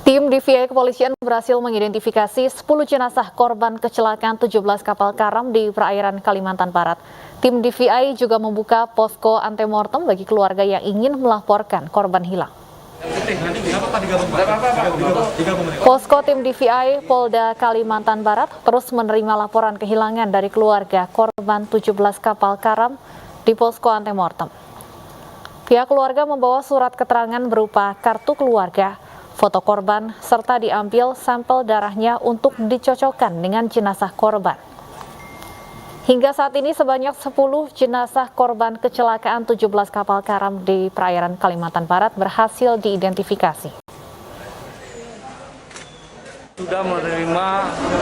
Tim DVI Kepolisian berhasil mengidentifikasi 10 jenazah korban kecelakaan 17 kapal karam di perairan Kalimantan Barat. Tim DVI juga membuka posko antemortem bagi keluarga yang ingin melaporkan korban hilang. Posko tim DVI Polda Kalimantan Barat terus menerima laporan kehilangan dari keluarga korban 17 kapal karam di posko antemortem. Pihak keluarga membawa surat keterangan berupa kartu keluarga, foto korban, serta diambil sampel darahnya untuk dicocokkan dengan jenazah korban. Hingga saat ini sebanyak 10 jenazah korban kecelakaan 17 kapal karam di perairan Kalimantan Barat berhasil diidentifikasi. Sudah menerima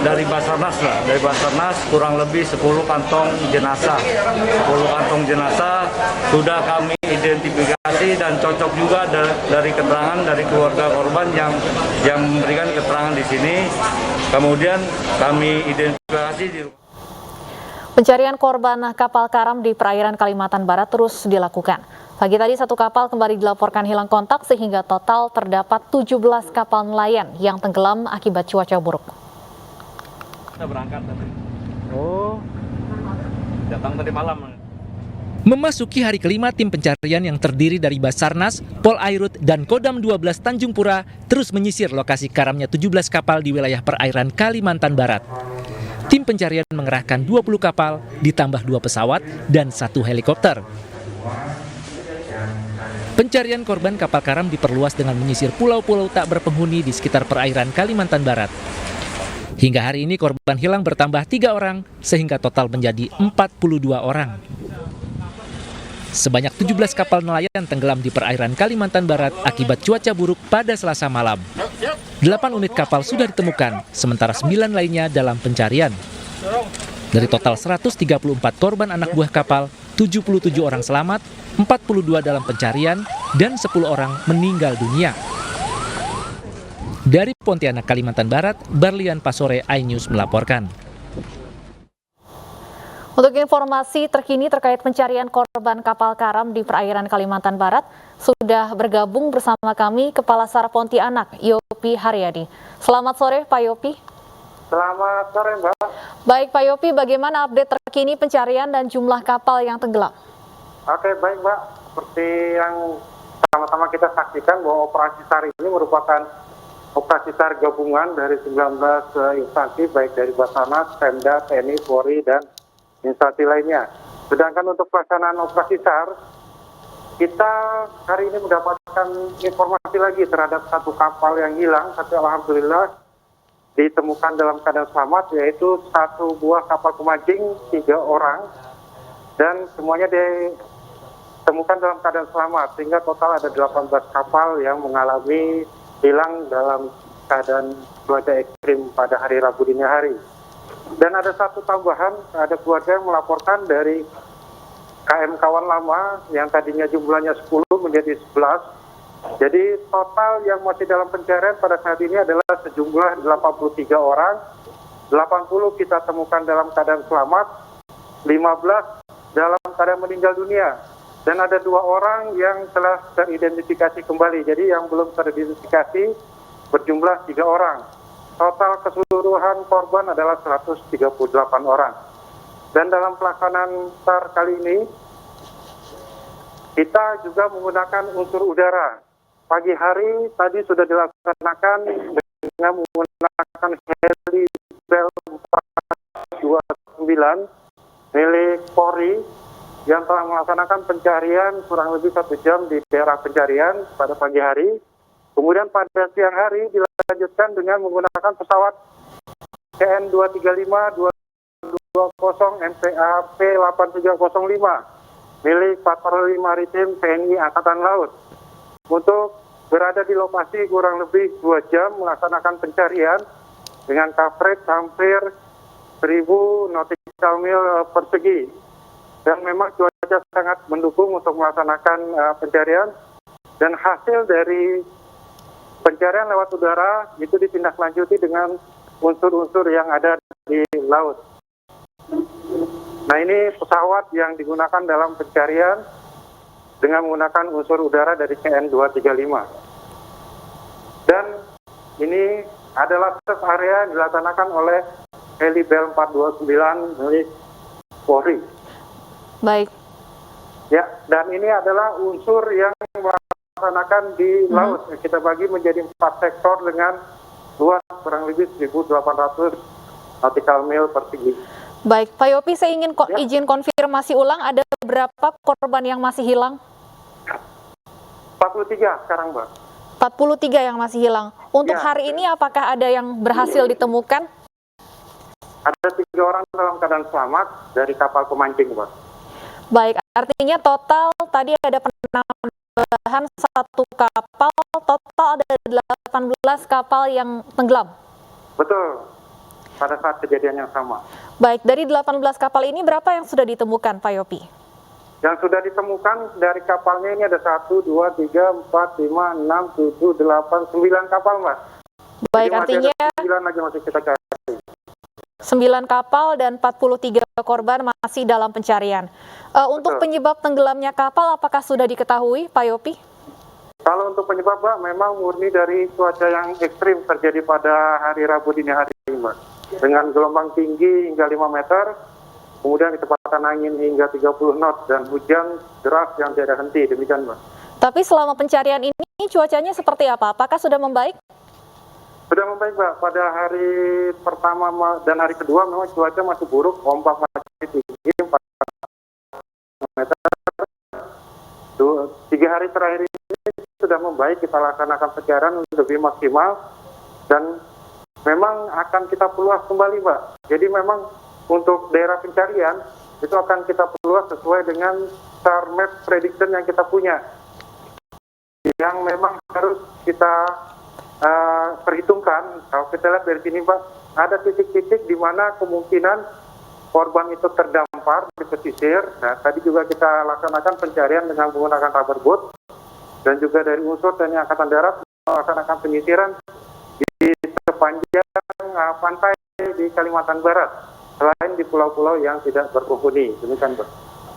dari Basarnas kurang lebih 10 kantong jenazah. 10 kantong jenazah sudah kami identifikasi dan cocok juga dari keterangan dari keluarga korban yang memberikan keterangan di sini. Kemudian kami identifikasi di Pencarian korban kapal karam di perairan Kalimantan Barat terus dilakukan. Pagi tadi satu kapal kembali dilaporkan hilang kontak sehingga total terdapat 17 kapal nelayan yang tenggelam akibat cuaca buruk. Kita berangkat tadi. Datang tadi malam. Memasuki hari kelima, tim pencarian yang terdiri dari Basarnas, Polairut, dan Kodam 12 Tanjung Pura terus menyisir lokasi karamnya 17 kapal di wilayah perairan Kalimantan Barat. Tim pencarian mengerahkan 20 kapal, ditambah 2 pesawat, dan 1 helikopter. Pencarian korban kapal karam diperluas dengan menyisir pulau-pulau tak berpenghuni di sekitar perairan Kalimantan Barat. Hingga hari ini korban hilang bertambah 3 orang, sehingga total menjadi 42 orang. Sebanyak 17 kapal nelayan tenggelam di perairan Kalimantan Barat akibat cuaca buruk pada Selasa malam. 8 unit kapal sudah ditemukan, sementara 9 lainnya dalam pencarian. Dari total 134 korban anak buah kapal, 77 orang selamat, 42 dalam pencarian, dan 10 orang meninggal dunia. Dari Pontianak, Kalimantan Barat, Barlian Pasore, iNews melaporkan. Untuk informasi terkini terkait pencarian korban kapal karam di perairan Kalimantan Barat, sudah bergabung bersama kami Kepala SAR Pontianak, Yopi Haryadi. Selamat sore, Pak Yopi. Selamat sore, Mbak. Baik, Pak Yopi, bagaimana update terkini pencarian dan jumlah kapal yang tenggelam? Oke, baik, Mbak. Seperti yang sama-sama kita saksikan bahwa operasi SAR ini merupakan operasi SAR gabungan dari 19 instansi, baik dari Basarnas, Pemda, TNI, Polri, dan instansi lainnya. Sedangkan untuk pelaksanaan operasi SAR, kita hari ini mendapatkan informasi lagi terhadap satu kapal yang hilang, tapi alhamdulillah ditemukan dalam keadaan selamat, yaitu satu buah kapal pemancing 3 orang, dan semuanya ditemukan dalam keadaan selamat, sehingga total ada 18 kapal yang mengalami hilang dalam keadaan cuaca ekstrim pada hari Rabu dini hari. Dan ada satu tambahan, ada keluarga yang melaporkan dari KM Kawan Lama yang tadinya jumlahnya 10 menjadi 11. Jadi total yang masih dalam pencarian pada saat ini adalah sejumlah 83 orang. 80 kita temukan dalam keadaan selamat, 15 dalam keadaan meninggal dunia. Dan ada 2 orang yang telah teridentifikasi kembali. Jadi yang belum teridentifikasi berjumlah 3 orang. Total keseluruhan korban adalah 138 orang. Dan dalam pelaksanaan SAR kali ini, kita juga menggunakan unsur udara. Pagi hari tadi sudah dilaksanakan dengan menggunakan heli Bell 429 milik Polri yang telah melaksanakan pencarian kurang lebih 1 jam di daerah pencarian pada pagi hari. Kemudian pada siang hari dilanjutkan dengan menggunakan pesawat CN 235 220 MPA P8305 milik Patroli Maritim TNI Angkatan Laut untuk berada di lokasi kurang lebih 2 jam melaksanakan pencarian dengan coverage hampir 1000 nautical mil persegi. Dan memang cuaca sangat mendukung untuk melaksanakan pencarian, dan hasil dari pencarian lewat udara itu ditindaklanjuti dengan unsur-unsur yang ada di laut. Nah, ini pesawat yang digunakan dalam pencarian dengan menggunakan unsur udara dari CN 235. Dan ini adalah tes area yang dilaksanakan oleh heli Bel 429 milik Polri. Baik. Ya, dan ini adalah unsur yang melaksanakan di laut. Kita bagi menjadi 4 sektor dengan luas kurang lebih 1.800 nautical mil persegi. Baik, Pak Yopi, saya ingin izin konfirmasi ulang, ada berapa korban yang masih hilang? 43 sekarang, Mbak. 43 yang masih hilang. Untuk hari ini apakah ada yang berhasil ditemukan? Ada 3 orang dalam keadaan selamat dari kapal pemancing, Mbak. Baik, artinya total tadi ada penambahan 1 kapal, total ada 18 kapal yang tenggelam. Betul, pada saat kejadian yang sama. Baik, dari 18 kapal ini berapa yang sudah ditemukan, Pak Yopi? Yang sudah ditemukan dari kapalnya ini ada 1, 2, 3, 4, 5, 6, 7, 8, 9 kapal, Mbak. Baik, jadi artinya 9 lagi masih kita cari. 9 kapal dan 43 korban masih dalam pencarian. Untuk penyebab tenggelamnya kapal, apakah sudah diketahui, Pak Yopi? Kalau untuk penyebab, Mbak, memang murni dari cuaca yang ekstrim terjadi pada hari Rabu dini hari ini, Mbak. Dengan gelombang tinggi hingga 5 meter, kemudian kecepatan angin hingga 30 knot, dan hujan deras yang tidak henti, demikian, Mbak. Tapi selama pencarian ini cuacanya seperti apa? Apakah sudah membaik? Sudah membaik, Mbak. Pada hari pertama dan hari kedua memang cuaca masih buruk, ombak masih tinggi, 4 meter. 3 hari terakhir ini sudah membaik, kita laksanakan pencarian lebih maksimal, dan memang akan kita perluas kembali, Mbak. Jadi memang untuk daerah pencarian itu akan kita perluas sesuai dengan star map prediction yang kita punya, yang memang harus kita perhitungkan. Kalau kita lihat dari sini, Mbak, ada titik-titik di mana kemungkinan korban itu terdampar di pesisir. Nah, tadi juga kita laksanakan pencarian dengan menggunakan rubber boat, dan juga dari unsur TNI Angkatan Darat melaksanakan penyisiran di sepanjang pantai di Kalimantan Barat, selain di pulau-pulau yang tidak berpenghuni. Demikian, Mbak.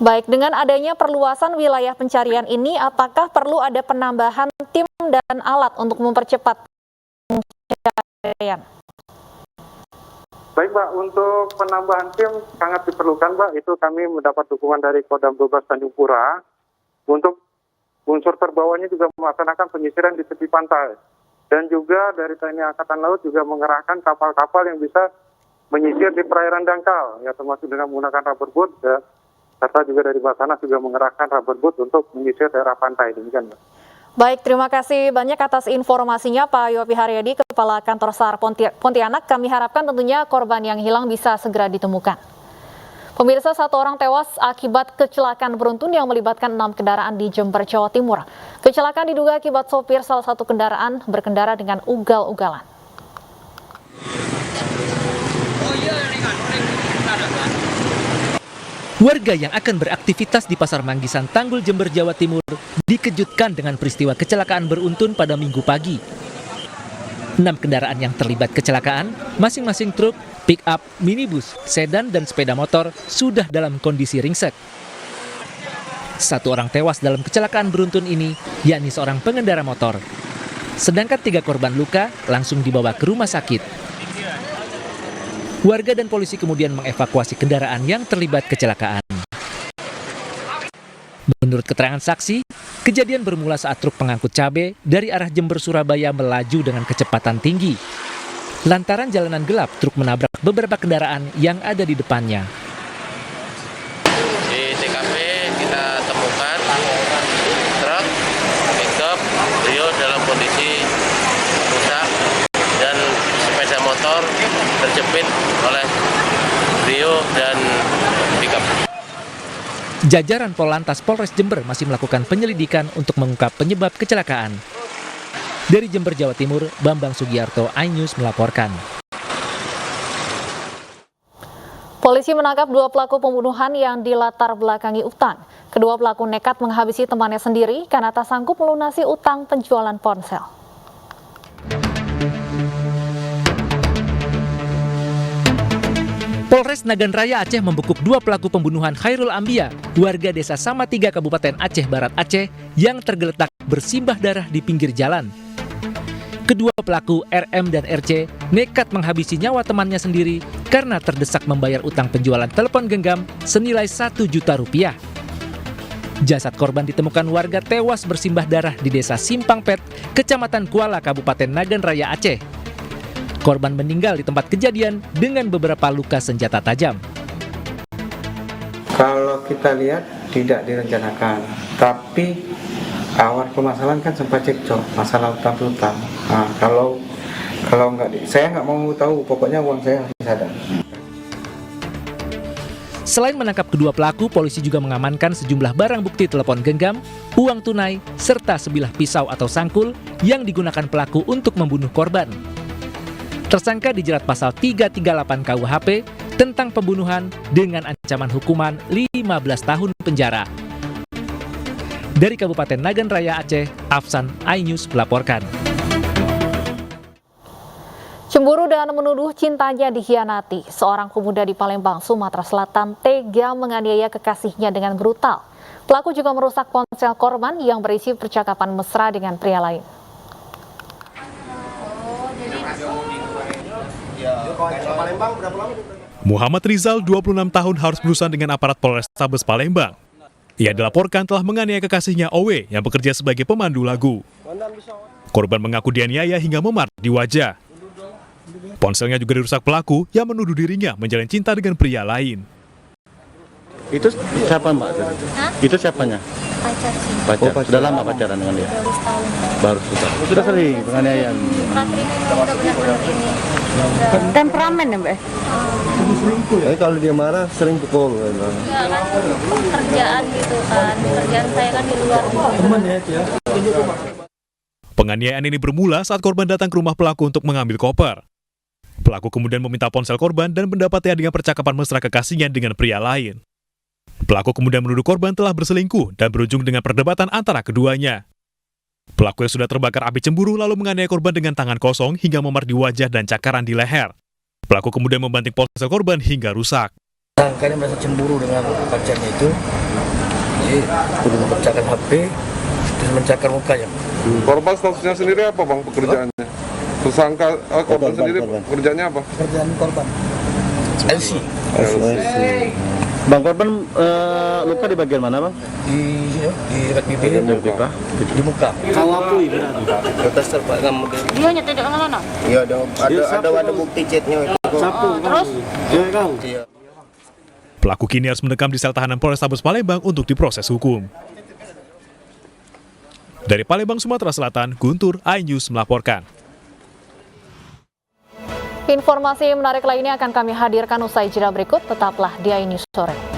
Baik, dengan adanya perluasan wilayah pencarian ini, apakah perlu ada penambahan tim dan alat untuk mempercepat pencarian? Baik, Mbak, untuk penambahan tim sangat diperlukan, Mbak. Itu kami mendapat dukungan dari Kodam 12 Tanjung Pura. Untuk unsur terbawahnya juga melaksanakan penyisiran di tepi pantai. Dan juga dari TNI Angkatan Laut juga mengerahkan kapal-kapal yang bisa menyisir di perairan dangkal, ya, termasuk dengan menggunakan rubber boat, serta juga dari Basarnas juga mengerahkan rubber boat untuk menyisir daerah pantai. Demikian, Mbak. Baik, terima kasih banyak atas informasinya Pak Yopi Haryadi, Kepala Kantor SAR Pontianak. Kami harapkan tentunya korban yang hilang bisa segera ditemukan. Pemirsa, 1 orang tewas akibat kecelakaan beruntun yang melibatkan 6 kendaraan di Jember, Jawa Timur. Kecelakaan diduga akibat sopir salah satu kendaraan berkendara dengan ugal-ugalan. Warga yang akan beraktivitas di Pasar Manggisan, Tanggul, Jember, Jawa Timur dikejutkan dengan peristiwa kecelakaan beruntun pada Minggu pagi. 6 kendaraan yang terlibat kecelakaan, masing-masing truk, pick-up, minibus, sedan, dan sepeda motor sudah dalam kondisi ringsek. 1 orang tewas dalam kecelakaan beruntun ini, yakni seorang pengendara motor. Sedangkan 3 korban luka langsung dibawa ke rumah sakit. Warga dan polisi kemudian mengevakuasi kendaraan yang terlibat kecelakaan. Menurut keterangan saksi, kejadian bermula saat truk pengangkut cabai dari arah Jember, Surabaya melaju dengan kecepatan tinggi. Lantaran jalanan gelap, truk menabrak beberapa kendaraan yang ada di depannya. Di TKP kita temukan truk pickup Brio dalam kondisi rusak dan sepeda motor terjepit oleh Brio dan pickup. Jajaran Polantas Polres Jember masih melakukan penyelidikan untuk mengungkap penyebab kecelakaan. Dari Jember, Jawa Timur, Bambang Sugiarto, iNews melaporkan. Polisi menangkap 2 pelaku pembunuhan yang dilatar belakangi utang. Kedua pelaku nekat menghabisi temannya sendiri karena tak sanggup melunasi utang penjualan ponsel. Polres Nagan Raya Aceh membekuk 2 pelaku pembunuhan Khairul Ambia, warga desa Samatiga, Kabupaten Aceh Barat, Aceh, yang tergeletak bersimbah darah di pinggir jalan. Kedua pelaku RM dan RC nekat menghabisi nyawa temannya sendiri karena terdesak membayar utang penjualan telepon genggam senilai 1 juta rupiah. Jasad korban ditemukan warga tewas bersimbah darah di desa Simpangpet, Kecamatan Kuala, Kabupaten Nagan Raya, Aceh. Korban meninggal di tempat kejadian dengan beberapa luka senjata tajam. Kalau kita lihat tidak direncanakan, tapi awal permasalahan kan sempat cekcok masalah utang piutang. Nah, kalau nggak, saya nggak mau tahu, pokoknya uang saya harus ada. Selain menangkap kedua pelaku, polisi juga mengamankan sejumlah barang bukti telepon genggam, uang tunai, serta sebilah pisau atau sangkul yang digunakan pelaku untuk membunuh korban. Tersangka dijerat pasal 338 KUHP tentang pembunuhan dengan ancaman hukuman 15 tahun penjara. Dari Kabupaten Nagan Raya, Aceh, Afsan, iNews melaporkan. Cemburu dan menuduh cintanya dikhianati, seorang pemuda di Palembang, Sumatera Selatan tega menganiaya kekasihnya dengan brutal. Pelaku juga merusak ponsel korban yang berisi percakapan mesra dengan pria lain. Muhammad Rizal, 26 tahun, harus berurusan dengan aparat Polrestabes Palembang. Ia dilaporkan telah menganiaya kekasihnya Owe yang bekerja sebagai pemandu lagu. Korban mengaku dianiaya hingga memar di wajah. Ponselnya juga dirusak pelaku yang menuduh dirinya menjalin cinta dengan pria lain. Itu siapa Mbak? Itu siapanya? Pacar sih. Pacar. Sudah lama pacaran dengan dia? 12 tahun. Baru sudah sering penganiayaan. Terakhir ini udah benar-benar ini. Temperamen ya Mbak? Jadi kalau dia marah sering pukul. Enggak kan pekerjaan gitu kan. Pekerjaan saya kan di luar. Penganiayaan ini bermula saat korban datang ke rumah pelaku untuk mengambil koper. Pelaku kemudian meminta ponsel korban dan mendapatnya dengan percakapan mesra kekasihnya dengan pria lain. Pelaku kemudian menuduh korban telah berselingkuh dan berujung dengan perdebatan antara keduanya. Pelaku yang sudah terbakar api cemburu lalu menganiaya korban dengan tangan kosong hingga memar di wajah dan cakaran di leher. Pelaku kemudian membanting ponsel korban hingga rusak. Tersangka merasa cemburu dengan pacarnya itu, jadi udah memecahkan HP, terus mencakar mukanya. Korban statusnya sendiri apa bang pekerjaannya? Tersangka korban sendiri pekerjaannya apa? Pekerjaan korban LC. Bang, korban luka di bagian mana bang? Di dekat bibir, di muka. Kawapui berarti. Atas terpaksa mungkin. Dia hanya tidak mana? Iya ada bukti chatnya. Terus? Iya kau. Pelaku kini harus mendekam di sel tahanan Polrestabes Palembang untuk diproses hukum. Dari Palembang, Sumatera Selatan, Guntur, iNews melaporkan. Informasi menarik lainnya akan kami hadirkan usai jeda berikut. Tetaplah di iNews Sore.